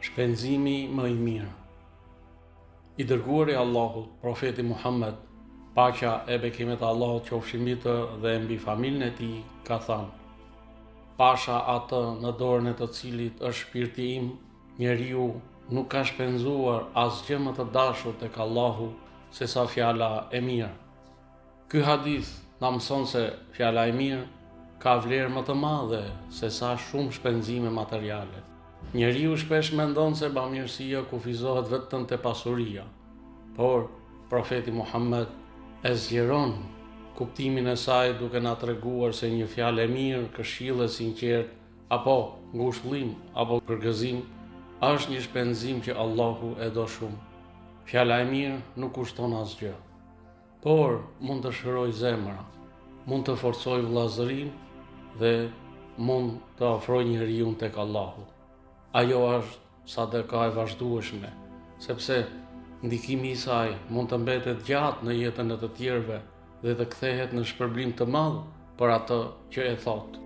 Shpenzimi më i mirë. I dërguari i Allahut, profeti Muhammed, paqja e bekimet e Allahut qofshin mbi të dhe mbi familjen e tij, ka thënë: Pasha atë në dorën e të cilit është shpirti im, njeriu nuk ka shpenzuar asgjë më të dashur tek Allahu se sa fjala e mirë. Ky hadith na mëson se fjala e mirë ka vlerë më të madhe se sa shumë shpenzime materiale. Njeriu shpesh mendon se bamirësia kufizohet vetëm te pasuria, por profeti Muhammed e zgjeron kuptimin e saj duke na treguar se një fjalë e mirë, këshill e sinqert, apo ngushëllim apo përgëzim është një shpenzim që Allahu e do shumë. Fjala e mirë nuk kushton asgjë, por mund të shërojë zemra, mund të forcojë vëllazërinë dhe mund të ofrojë njeriu tek Allahu. Ajo është sadaka e vazhdueshme, sepse ndikimi i saj mund të mbetet gjatë në jetën e të tjerëve dhe të kthehet në shpërblim të madh për atë që e thot.